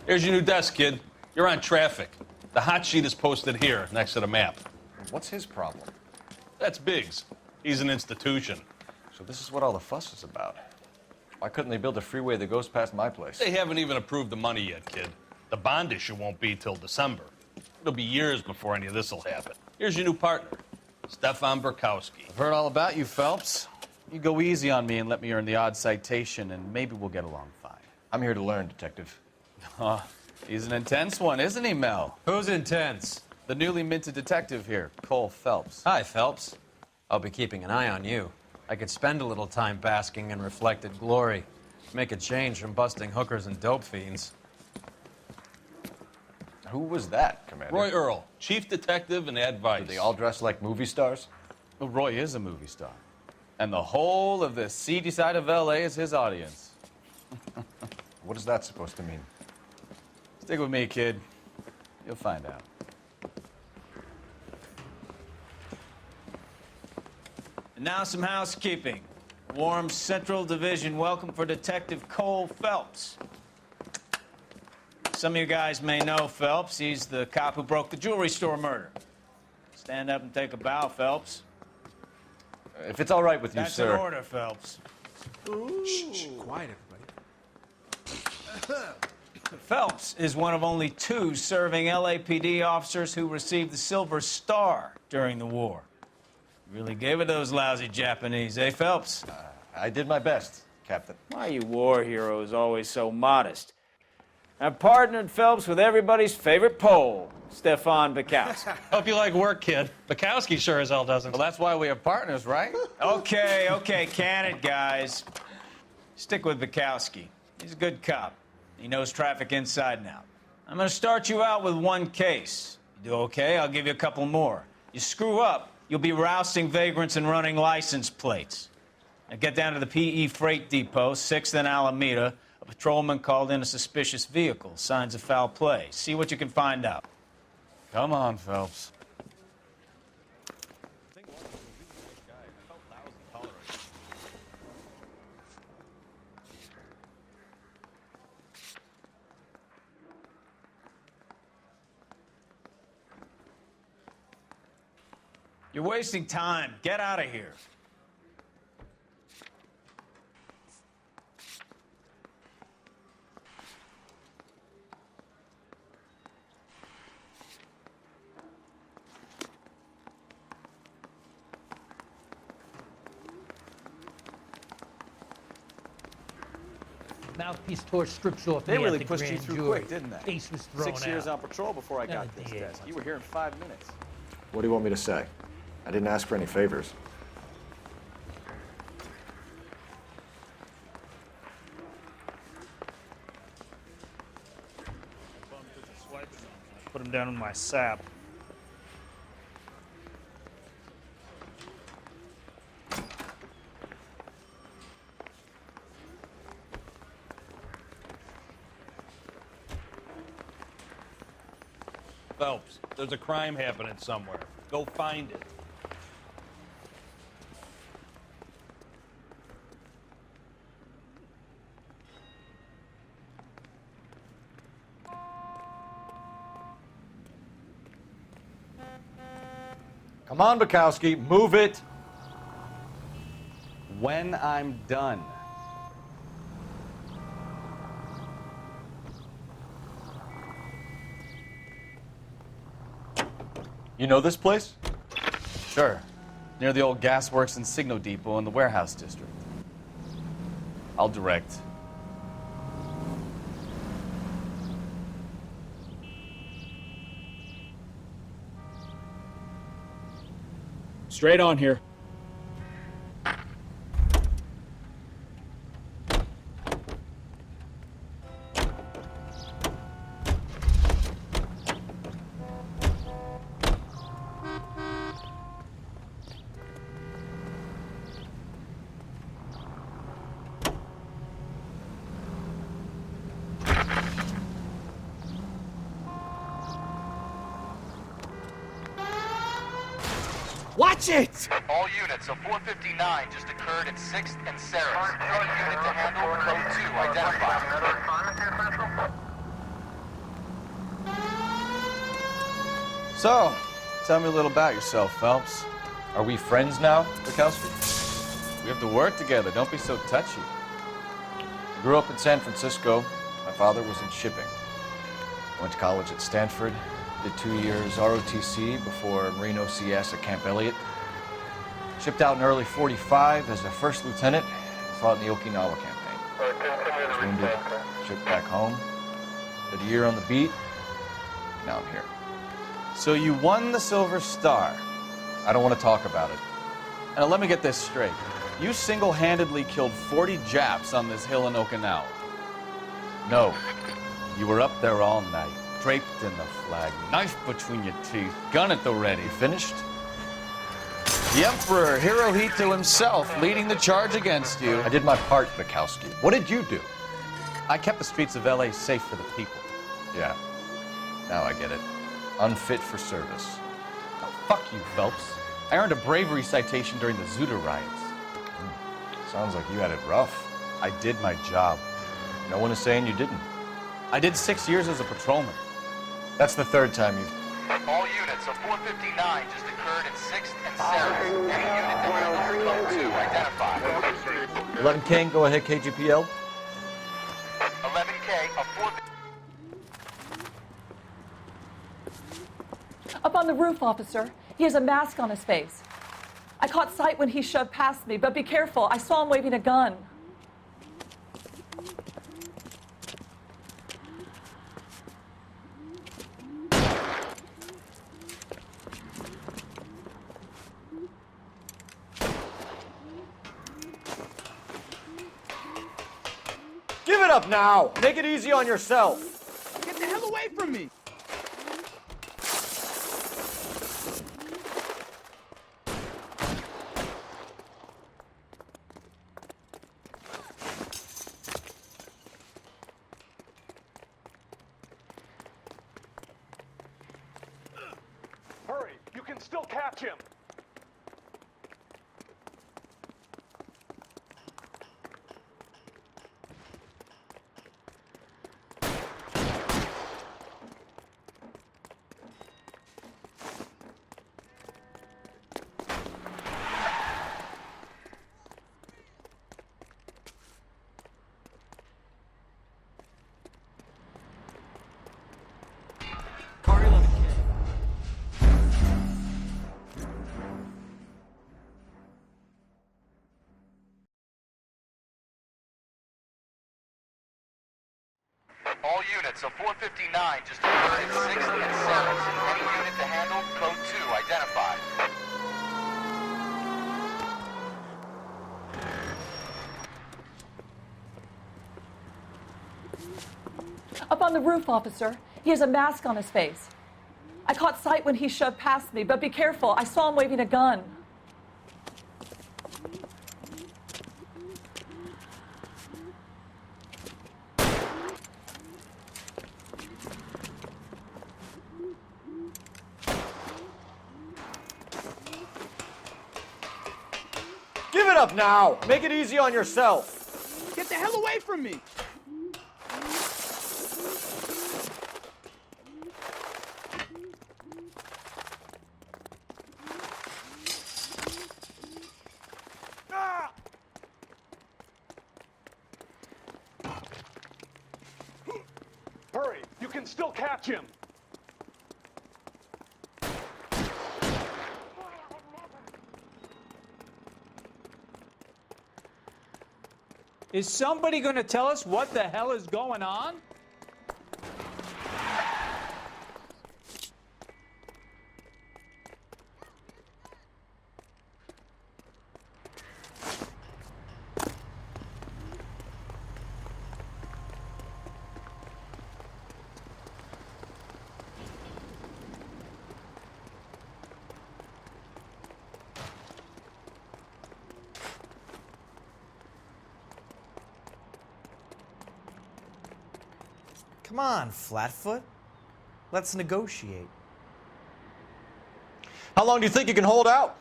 Here's your new desk, kid. You're on traffic. The hot sheet is posted here, next to the map. What's his problem? That's Biggs. He's an institution. So this is what all the fuss is about. Why couldn't they build a freeway that goes past my place? They haven't even approved the money yet, kid. The bond issue won't be till December. It'll be years before any of this will happen. Here's your new partner, Stefan Burkowski. I've heard all about you, Phelps. You go easy on me and let me earn the odd citation, and maybe we'll get along fine. I'm here to learn, Detective. He's an intense one, isn't he, Mel? Who's intense? The newly minted detective here, Cole Phelps. Hi, Phelps. I'll be keeping an eye on you. I could spend a little time basking in reflected glory. Make a change from busting hookers and dope fiends. Who was that, Commander? Roy Earl, chief detective and advice. Do they all dress like movie stars? Well, Roy is a movie star. And the whole of the seedy side of L.A. is his audience. What is that supposed to mean? Stick with me, kid. You'll find out. And now some housekeeping. Warm Central Division welcome for Detective Cole Phelps. Some of you guys may know Phelps. He's the cop who broke the jewelry store murder. Stand up and take a bow, Phelps. If it's all right with you, That's sir. an order, Phelps. Shh, quiet, everybody. Phelps is one of only 2 serving LAPD officers who received the Silver Star during the war. Really gave it those lousy Japanese, eh, Phelps? I did my best, Captain. Why are you war heroes always so modest? I've partnered Phelps with everybody's favorite Pole, Stefan Burkowski. Hope you like work, kid. Bukowski sure as hell doesn't. Well, that's why we have partners, right? Okay, can it, guys. Stick with Burkowski. He's a good cop. He knows traffic inside and out. I'm going to start you out with 1 case. You do okay, I'll give you a couple more. You screw up, you'll be rousting vagrants and running license plates. Now get down to the PE Freight Depot, 6th and Alameda. A patrolman called in a suspicious vehicle. Signs of foul play. See what you can find out. Come on, Phelps. You're wasting time. Get out of here. Mouthpiece torch stripped off. They me really at the pushed you grand through jury. quick, didn't they? Case was thrown 6 years out. on patrol before I got Oh, this dear. desk. You were here in 5 minutes. What do you want me to say? I didn't ask for any favors. Put him down in my sap. Phelps, there's a crime happening somewhere. Go find it. Come on, Bukowski, move it. When I'm done. You know this place? Sure. Near the old gasworks and signal depot in the warehouse district. I'll direct. Straight on here. Watch it! All units, a 459 just occurred at 6th and Sarah's. Any unit to handle code 2 identified. So, tell me a little about yourself, Phelps. Are we friends now, Bukowski? We have to work together. Don't be so touchy. I grew up in San Francisco. My father was in shipping. Went to college at Stanford. Did 2 years ROTC before Marine OCS at Camp Elliott. Shipped out in early '45 as a first lieutenant. Fought in the Okinawa campaign. Was wounded. Shipped back home. Did a year on the beat. Now I'm here. So you won the Silver Star. I don't want to talk about it. Now let me get this straight. You single-handedly killed 40 Japs on this hill in Okinawa. No. You were up there all night, draped in the flag, knife between your teeth, gun at the ready. Finished? The Emperor Hirohito himself leading the charge against you. I did my part, Bukowski. What did you do? I kept the streets of LA safe for the people. Yeah. Now I get it. Unfit for service. Oh, fuck you, Phelps. I earned a bravery citation during the Zuda riots. Sounds like you had it rough. I did my job. No one is saying you didn't. I did 6 years as a patrolman. That's the third time you've... All units, a 459 just occurred in 6th and 7th. Any unit to handle code 2 identified. 11 King, go ahead, KGPL. 11K, a 4... Up on the roof, officer. He has a mask on his face. I caught sight when he shoved past me, but be careful. I saw him waving a gun. Give it up now! Make it easy on yourself! Get the hell away from me! Hurry! You can still catch him! All units, a 459 just occurred in 6th and 7th. Any unit to handle code 2 identified. Up on the roof, officer. He has a mask on his face. I caught sight when he shoved past me, but be careful. I saw him waving a gun. Give it up now! Make it easy on yourself! Get the hell away from me! Hurry! You can still catch him! Is somebody going to tell us what the hell is going on? Come on, Flatfoot. Let's negotiate. How long do you think you can hold out?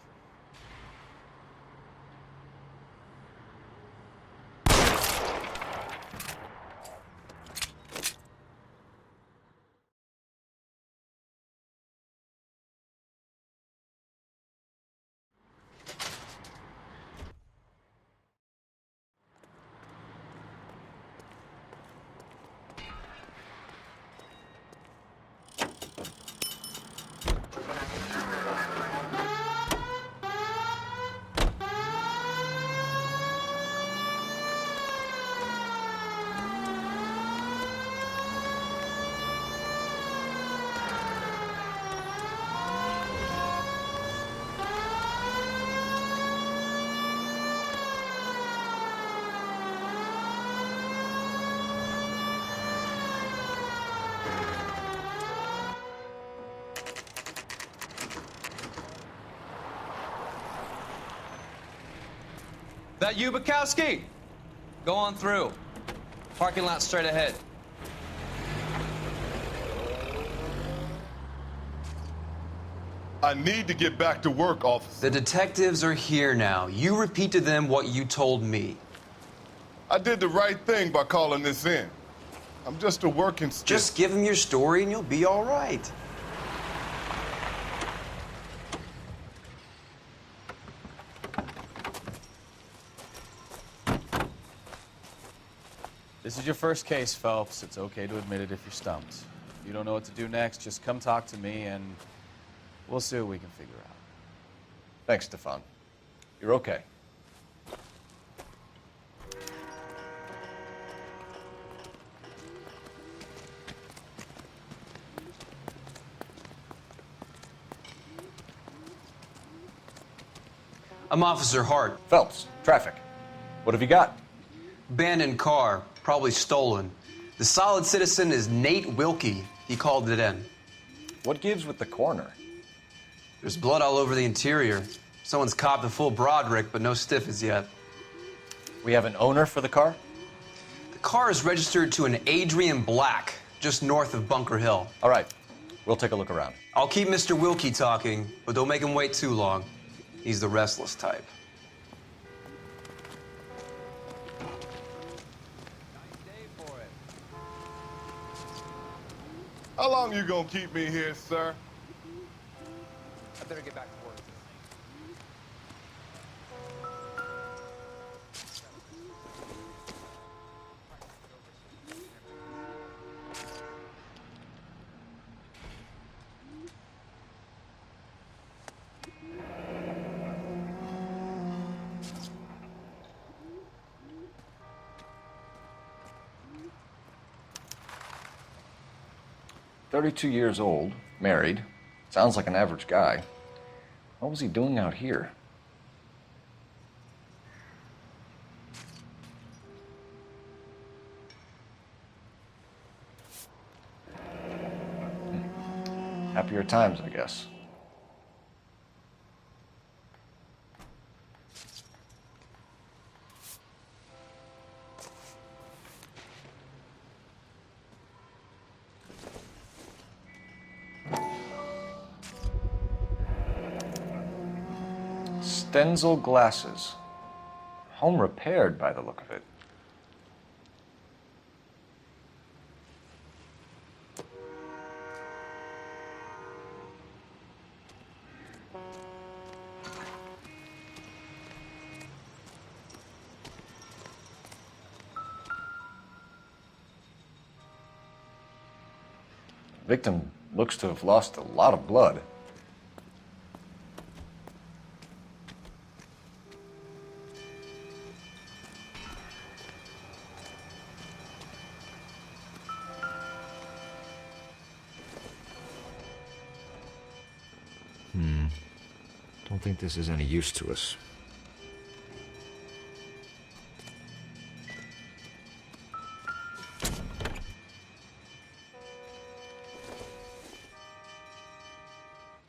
That you, Bukowski? Go on through. Parking lot straight ahead. I need to get back to work, officer. The detectives are here now. You repeat to them what you told me. I did the right thing by calling this in. I'm just a working stiff. Just give them your story and you'll be all right. This is your first case, Phelps. It's okay to admit it if you're stumped. If you don't know what to do next, just come talk to me and we'll see what we can figure out. Thanks, Stefan. You're okay. I'm Officer Hart. Phelps, traffic. What have you got? Abandoned car, probably stolen. The solid citizen is Nate Wilkie. He called it in. What gives with the coroner? There's blood all over the interior. Someone's copped a full Broderick, but no stiff as yet. We have an owner for the car? The car is registered to an Adrian Black, just north of Bunker Hill. All right, we'll take a look around. I'll keep Mr. Wilkie talking, but don't make him wait too long. He's the restless type. How long you gonna keep me here, sir? I better get back to work. "32 years old, married. Sounds like an average guy. What was he doing out here?" Happier times, I guess. Stenzel glasses. Home repaired by the look of it. Victim looks to have lost a lot of blood. Don't think this is any use to us.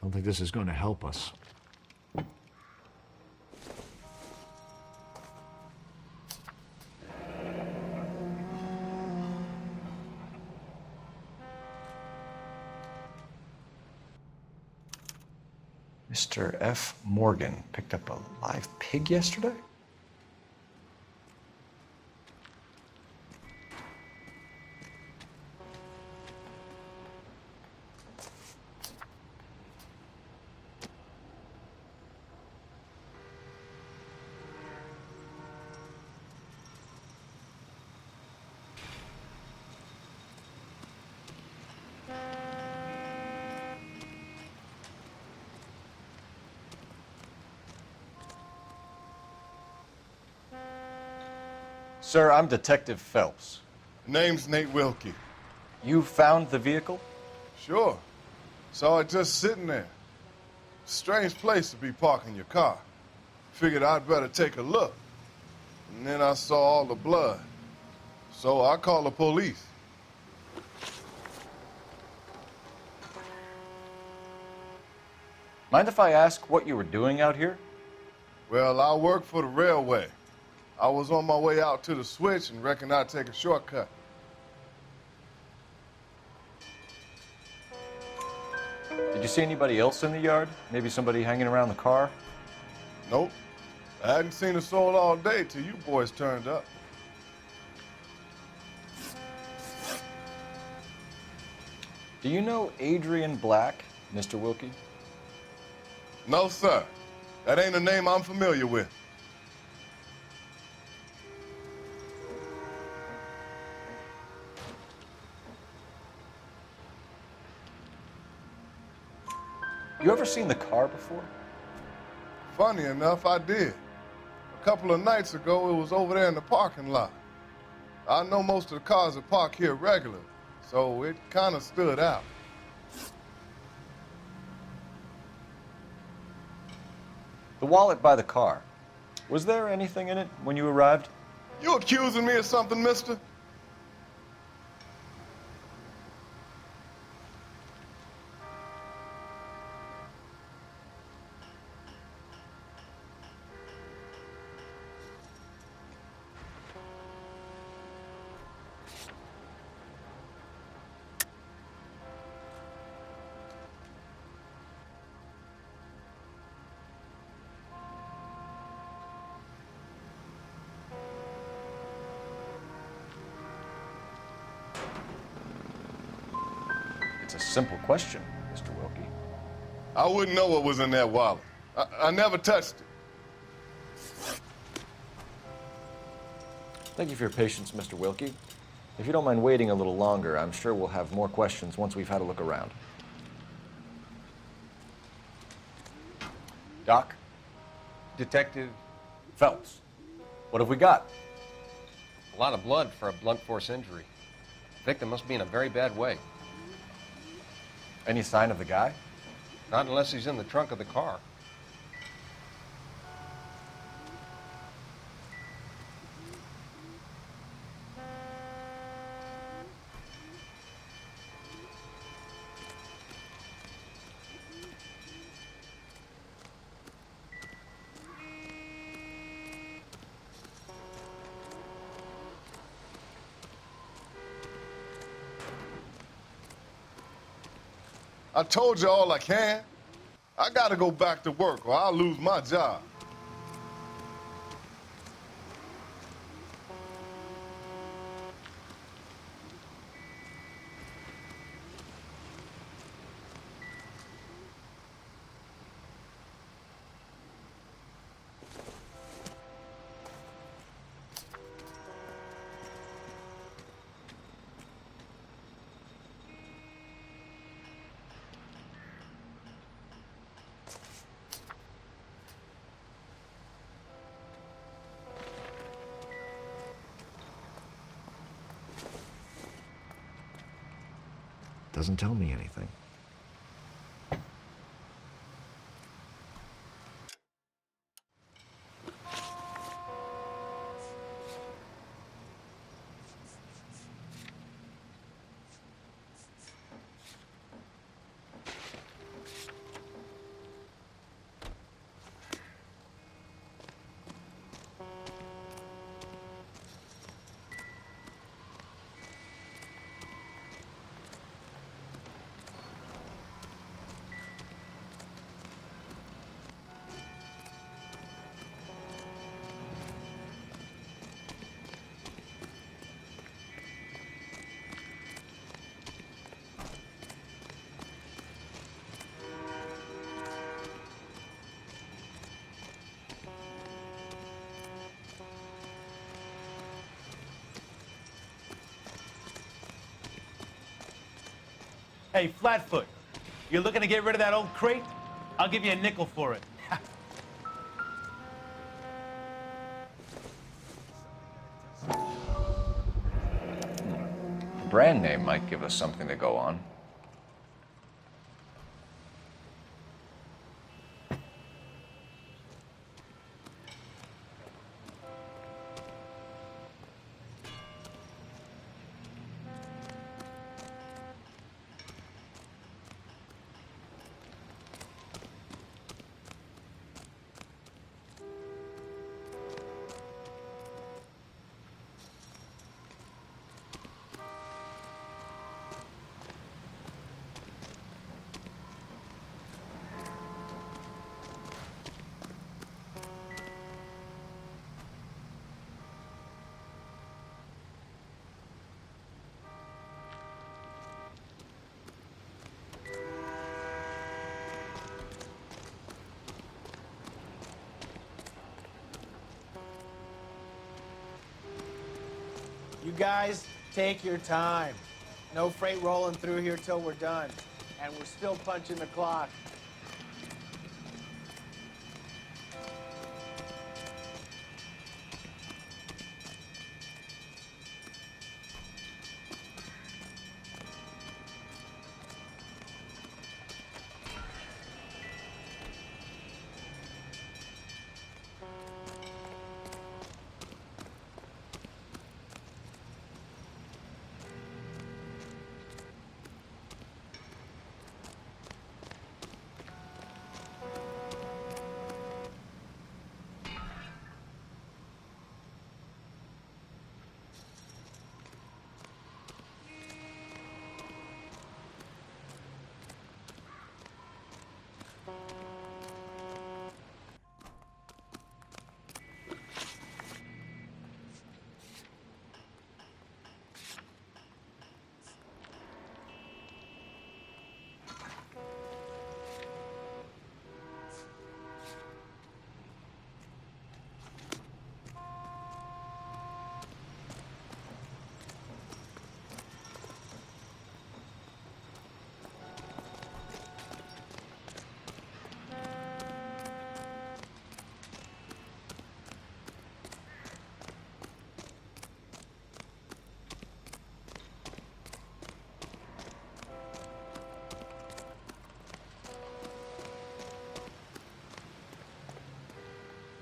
Don't think this is going to help us. Mr. F. Morgan picked up a live pig yesterday? Sir, I'm Detective Phelps. Name's Nate Wilkie. You found the vehicle? Sure. Saw it just sitting there. Strange place to be parking your car. Figured I'd better take a look. And then I saw all the blood. So I called the police. Mind if I ask what you were doing out here? Well, I work for the railway. I was on my way out to the switch and reckoned I'd take a shortcut. Did you see anybody else in the yard? Maybe somebody hanging around the car? Nope. I hadn't seen a soul all day till you boys turned up. Do you know Adrian Black, Mr. Wilkie? No, sir. That ain't a name I'm familiar with. You ever seen the car before? Funny enough, I did. A couple of nights ago, it was over there in the parking lot. I know most of the cars that park here regularly, so it kind of stood out. The wallet by the car. Was there anything in it when you arrived? You accusing me of something, mister? It's a simple question, Mr. Wilkie. I wouldn't know what was in that wallet. I never touched it. Thank you for your patience, Mr. Wilkie. If you don't mind waiting a little longer, I'm sure we'll have more questions once we've had a look around. Doc? Detective, Phelps, what have we got? a lot of blood for a blunt force injury. Victim must be in a very bad way. Any sign of the guy? Not unless he's in the trunk of the car. I told you all I can. I gotta go back to work or I'll lose my job. Doesn't tell me anything. Hey, Flatfoot, you're looking to get rid of that old crate? I'll give you a nickel for it. Brand name might give us something to go on. guys take your time. No freight rolling through here till we're done. And we're still punching the clock.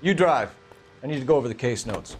You drive. I need to go over the case notes.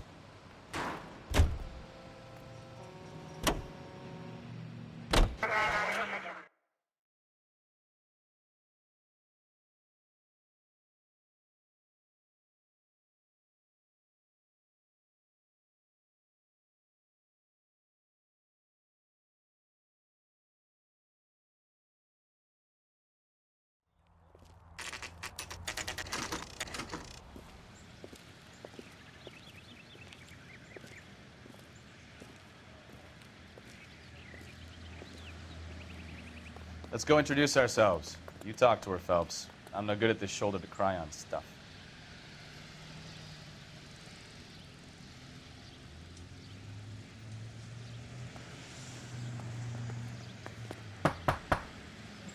Let's go introduce ourselves. You talk to her, Phelps. I'm no good at this shoulder to cry on stuff.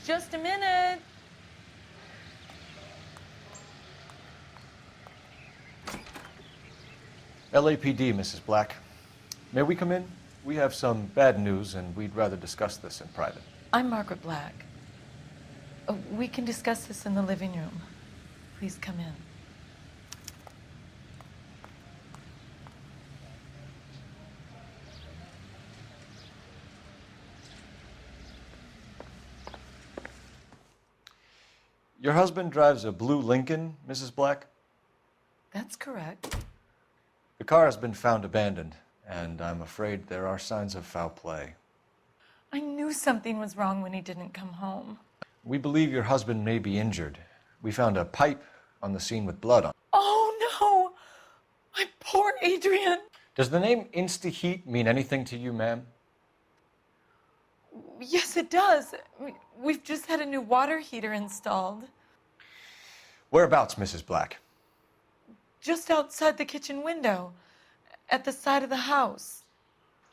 Just a minute. LAPD, Mrs. Black. May we come in? We have some bad news, and we'd rather discuss this in private. I'm Margaret Black. We can discuss this in the living room. Please come in. Your husband drives a blue Lincoln, Mrs. Black? That's correct. The car has been found abandoned, and I'm afraid there are signs of foul play. I knew something was wrong when he didn't come home. We believe your husband may be injured. We found a pipe on the scene with blood on it. Oh, no! My poor Adrian! Does the name Insta-Heat mean anything to you, ma'am? Yes, it does. We've just had a new water heater installed. Whereabouts, Mrs. Black? Just outside the kitchen window, at the side of the house.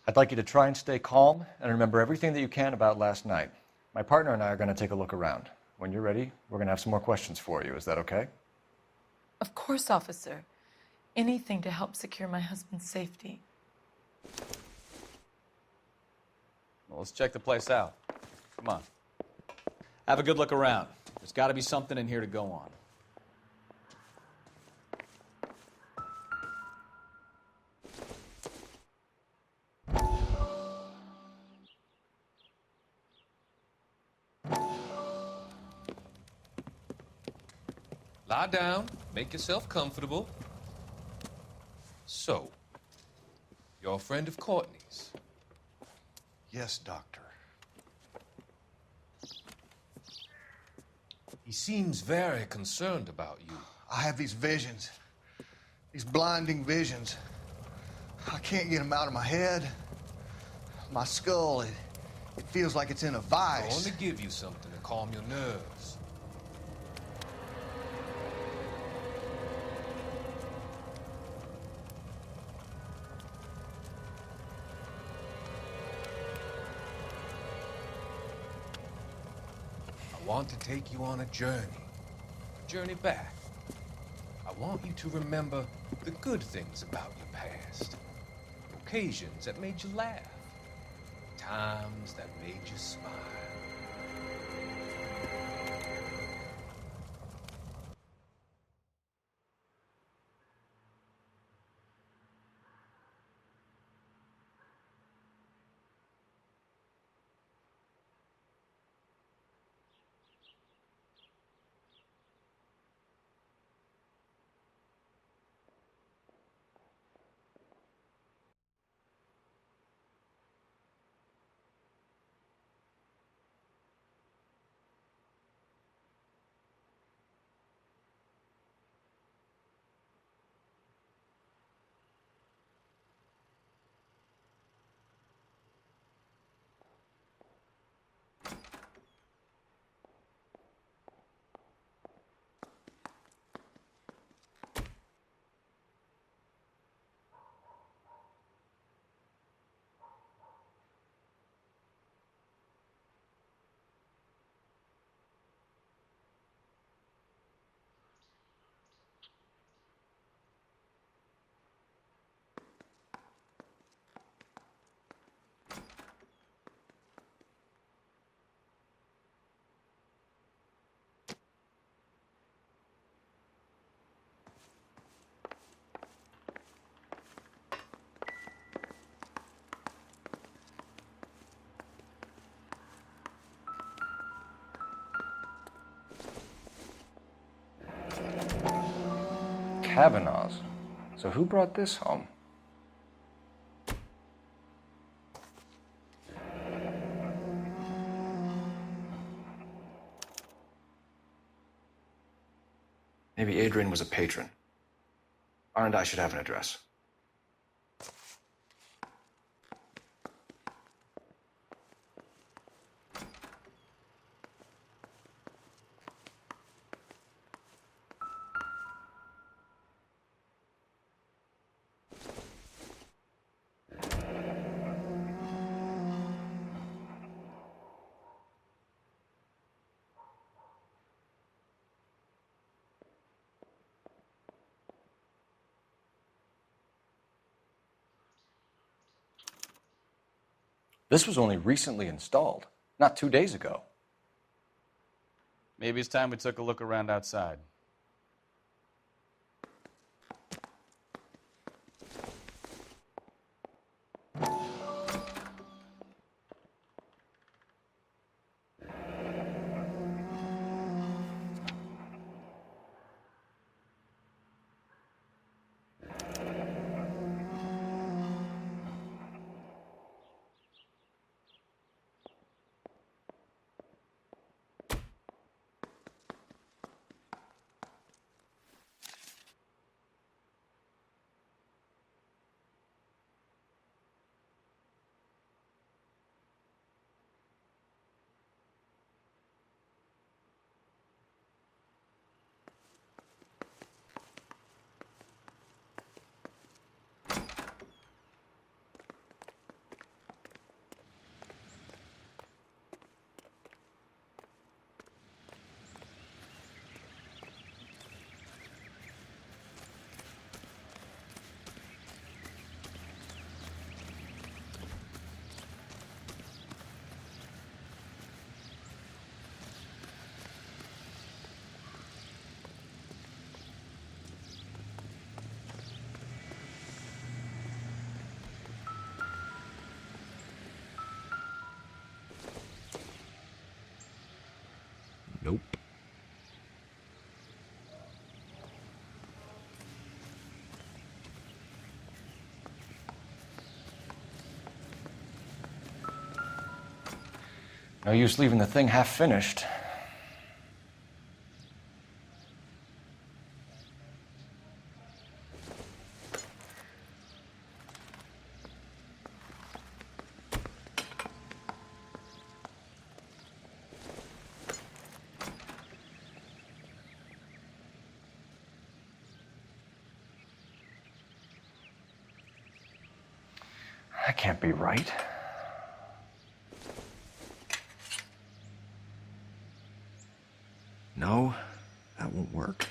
I'd like you to try and stay calm and remember everything that you can about last night. My partner and I are going to take a look around. When you're ready, we're going to have some more questions for you. Is that okay? Of course, officer. Anything to help secure my husband's safety. Well, let's check the place out. Come on. Have a good look around. There's got to be something in here to go on. Lie down, make yourself comfortable. So, you're a friend of Courtney's? Yes, Doctor. He seems very concerned about you. I have these visions, these blinding visions. I can't get them out of my head. My skull, it feels like it's in a vice. I want to give you something to calm your nerves. I want to take you on a journey back. I want you to remember the good things about your past, occasions that made you laugh, times that made you smile. Kavanaugh's. So who brought this home? Maybe Adrian was a patron. R&I should have an address. This was only recently installed, not 2 days ago. Maybe it's time we took a look around outside. Nope. No use leaving the thing half finished. That can't be right. No, that won't work.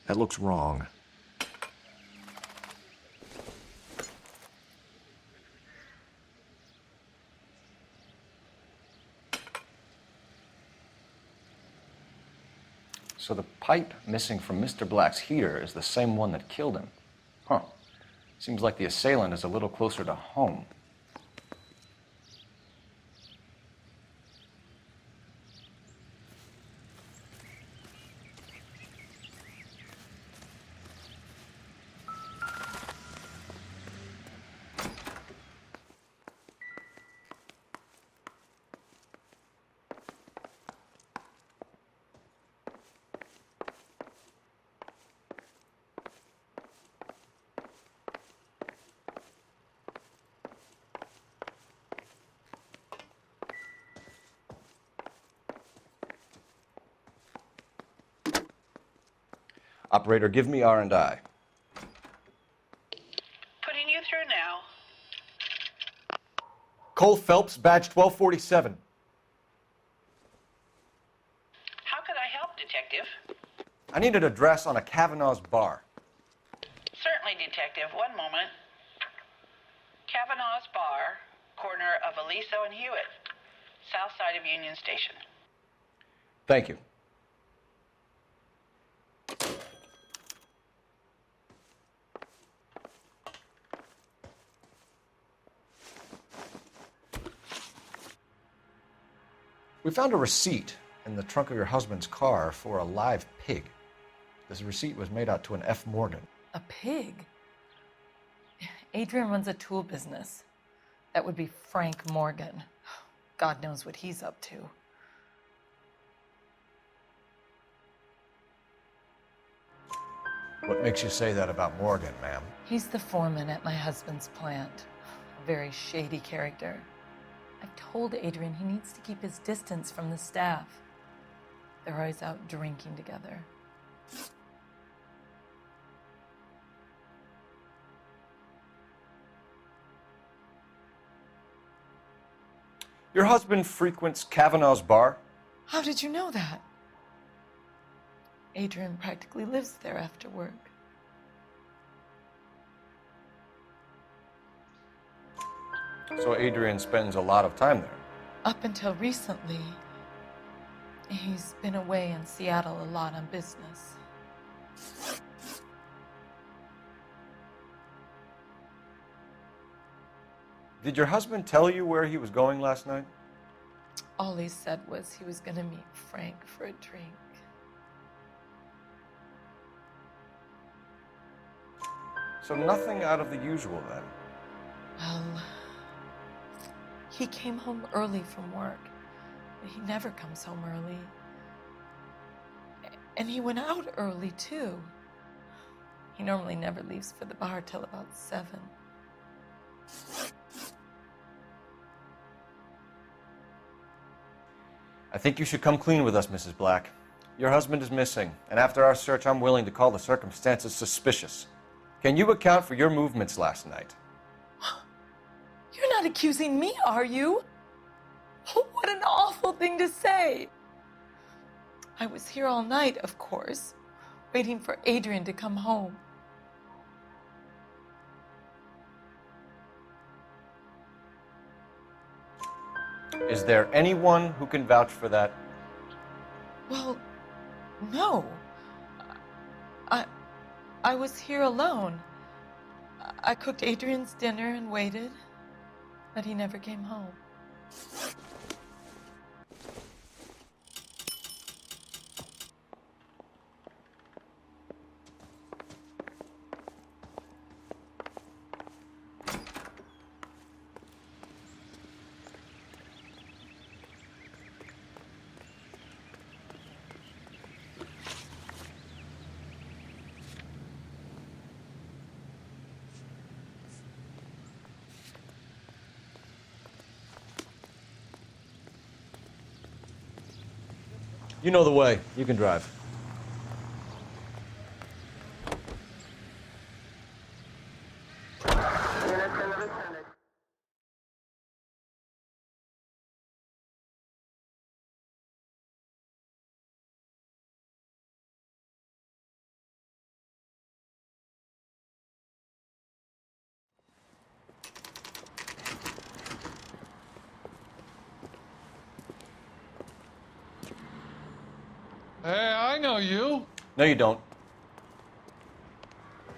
That looks wrong. So the pipe missing from Mr. Black's heater is the same one that killed him. Huh. Seems like the assailant is a little closer to home. Operator, give me R&I. Putting you through now. Cole Phelps, badge 1247. How could I help, Detective? I need an address on a Kavanaugh's bar. Certainly, Detective. One moment. Kavanaugh's Bar, corner of Aliso and Hewitt, south side of Union Station. Thank you. We found a receipt in the trunk of your husband's car for a live pig. This receipt was made out to an F. Morgan. A pig? Adrian runs a tool business. That would be Frank Morgan. God knows what he's up to. What makes you say that about Morgan, ma'am? He's the foreman at my husband's plant. A very shady character. I've told Adrian he needs to keep his distance from the staff. They're always out drinking together. Your husband frequents Kavanaugh's bar? How did you know that? Adrian practically lives there after work. So Adrian spends a lot of time there. Up until recently, he's been away in Seattle a lot on business. Did your husband tell you where he was going last night? All he said was he was going to meet Frank for a drink. So nothing out of the usual then? Well, he came home early from work. He never comes home early. And he went out early, too. He normally never leaves for the bar till about 7. I think you should come clean with us, Mrs. Black. Your husband is missing, and after our search, I'm willing to call the circumstances suspicious. Can you account for your movements last night? You're not accusing me, are you? What an awful thing to say. I was here all night, of course, waiting for Adrian to come home. Is there anyone who can vouch for that? Well, no. I was here alone. I cooked Adrian's dinner and waited, but he never came home. You know the way. You can drive. Hey, I know you. No, you don't.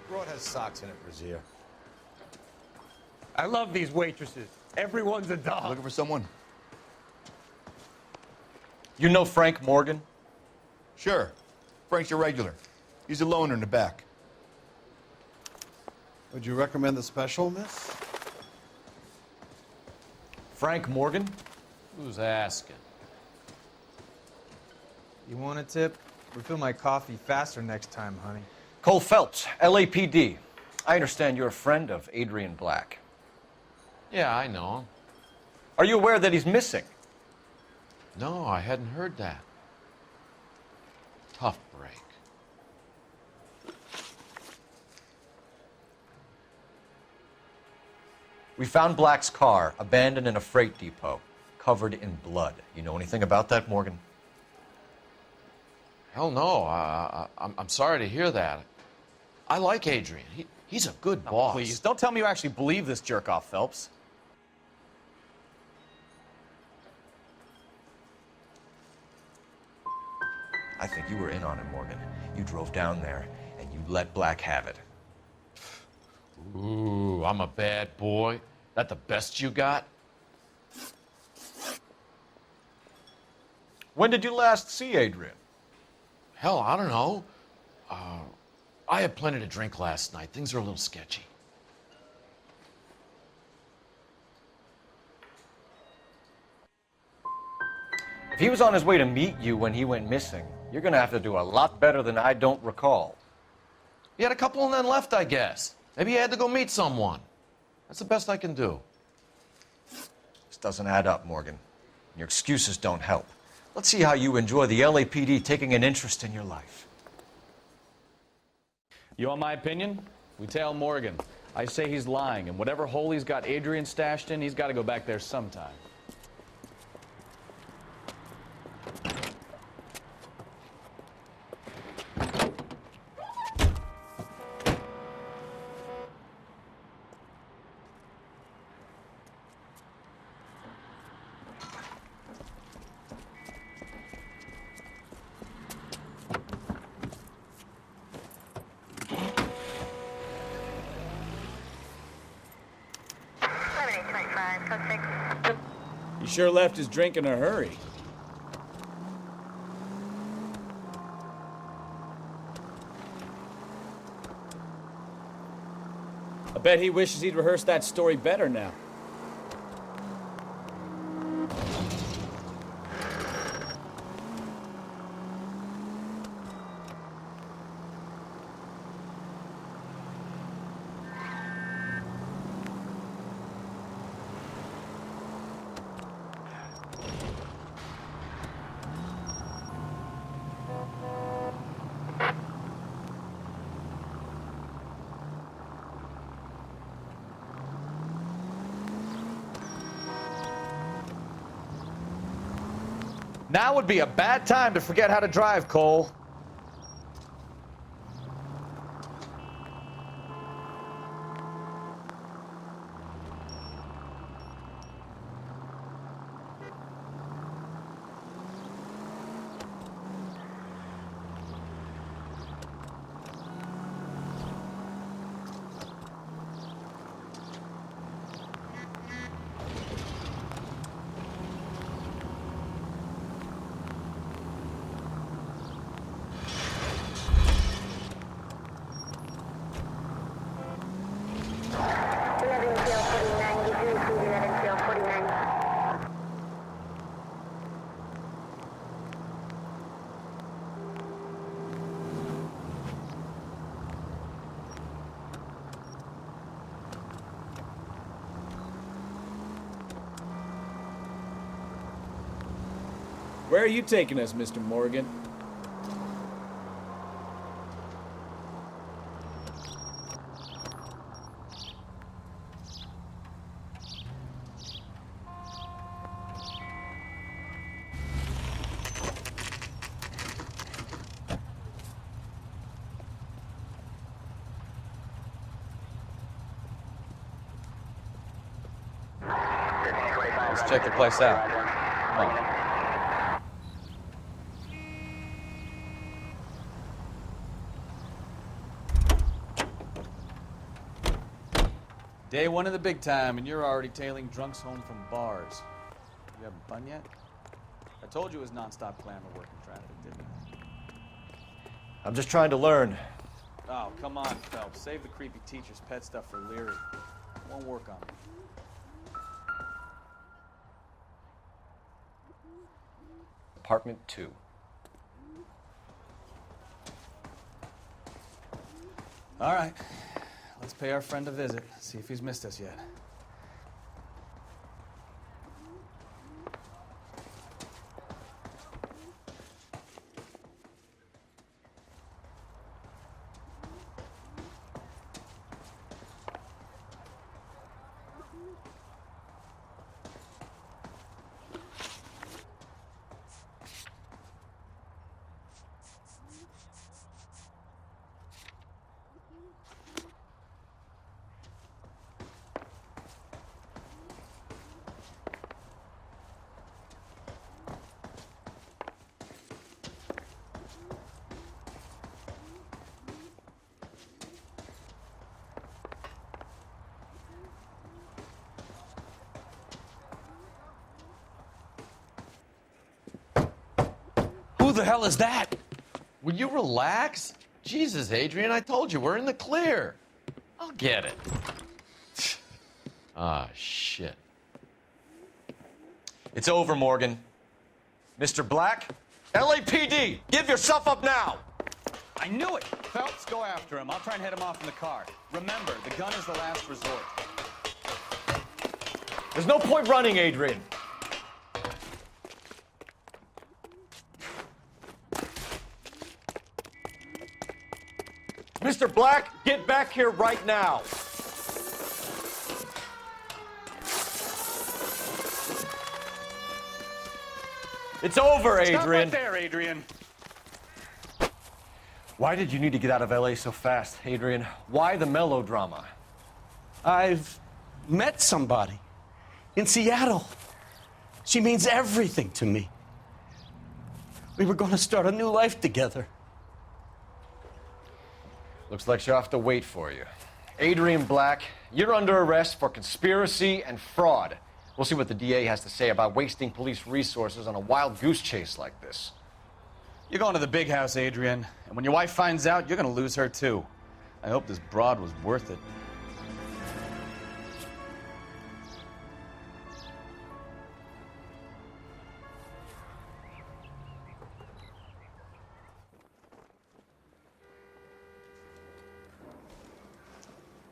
Broad has socks in it, Brazier. I love these waitresses. Everyone's a dog. Looking for someone? You know Frank Morgan? Sure. Frank's your regular. He's a loner in the back. Would you recommend the special, miss? Frank Morgan? Who's asking? You want a tip? Refill my coffee faster next time, honey. Cole Phelps, LAPD. I understand you're a friend of Adrian Black. Yeah, I know him. Are you aware that he's missing? No, I hadn't heard that. Tough break. We found Black's car abandoned in a freight depot, covered in blood. You know anything about that, Morgan? Hell no. I'm sorry to hear that. I like Adrian. He's a good boss. Please, don't tell me you actually believe this jerk-off, Phelps. I think you were in on it, Morgan. You drove down there, and you let Black have it. Ooh, I'm a bad boy. That the best you got? When did you last see Adrian? Hell, I don't know. I had plenty to drink last night. Things are a little sketchy. If he was on his way to meet you when he went missing, you're gonna have to do a lot better than I don't recall. He had a couple and then left, I guess. Maybe he had to go meet someone. That's the best I can do. This doesn't add up, Morgan. Your excuses don't help. Let's see how you enjoy the LAPD taking an interest in your life. You want my opinion? We tail Morgan. I say he's lying, and whatever hole he's got Adrian stashed in, he's got to go back there sometime. He sure left his drink in a hurry. I bet he wishes he'd rehearsed that story better now. Now would be a bad time to forget how to drive, Cole. Where are you taking us, Mr. Morgan? Let's check the place out. Come on. Day one of the big time, and you're already tailing drunks home from bars. You having fun yet? I told you it was nonstop clamor working traffic, didn't I? I'm just trying to learn. Oh, come on, Phelps. Save the creepy teacher's pet stuff for Leary. It won't work on me. Apartment 2. All right. Let's pay our friend a visit. See if he's missed us yet. Who the hell is that? Will you relax? Jesus, Adrian, I told you, we're in the clear. I'll get it. Ah, shit. It's over, Morgan. Mr. Black, LAPD, give yourself up now! I knew it! Phelps, go after him. I'll try and head him off in the car. Remember, the gun is the last resort. There's no point running, Adrian. Mr. Black, get back here right now. It's over, Adrian. Stop right there, Adrian. Why did you need to get out of LA so fast, Adrian? Why the melodrama? I've met somebody in Seattle. She means everything to me. We were going to start a new life together. Looks like she'll have to wait for you. Adrian Black, you're under arrest for conspiracy and fraud. We'll see what the DA has to say about wasting police resources on a wild goose chase like this. You're going to the big house, Adrian. And when your wife finds out, you're going to lose her, too. I hope this broad was worth it.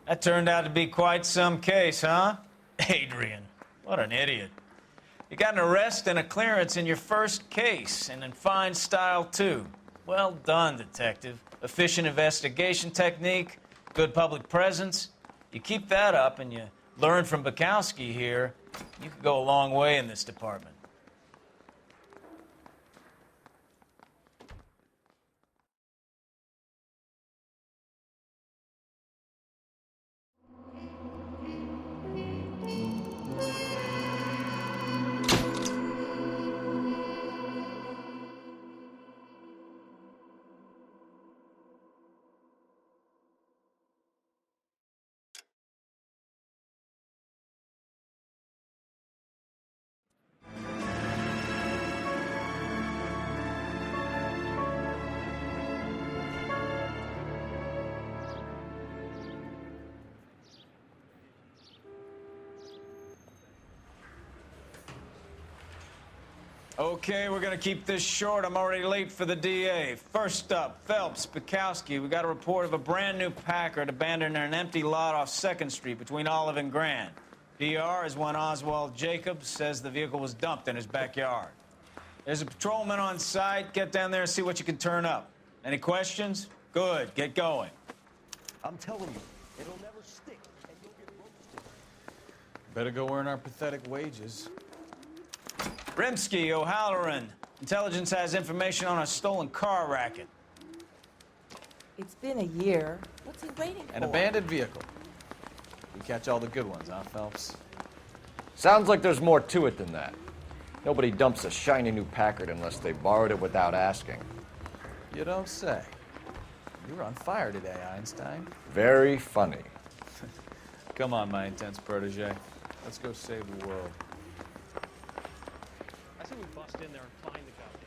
That turned out to be quite some case, huh? Adrian, what an idiot. You got an arrest and a clearance in your first case, and in fine style, too. Well done, detective. Efficient investigation technique, good public presence. You keep that up and you learn from Bukowski here, you could go a long way in this department. Okay, we're gonna keep this short. I'm already late for the DA. First up, Phelps, Bukowski. We got a report of a brand new Packard abandoned in an empty lot off 2nd Street between Olive and Grand. PR is one Oswald Jacobs says the vehicle was dumped in his backyard. There's a patrolman on site. Get down there and see what you can turn up. Any questions? Good, get going. I'm telling you, it'll never stick, and you'll get roasted. Better go earn our pathetic wages. Rimsky, O'Halloran. Intelligence has information on a stolen car racket. It's been a year. What's he waiting for? An abandoned vehicle. We catch all the good ones, huh, Phelps? Sounds like there's more to it than that. Nobody dumps a shiny new Packard unless they borrowed it without asking. You don't say. You were on fire today, Einstein. Very funny. Come on, my intense protege. Let's go save the world. I say we bust in there and find the guy.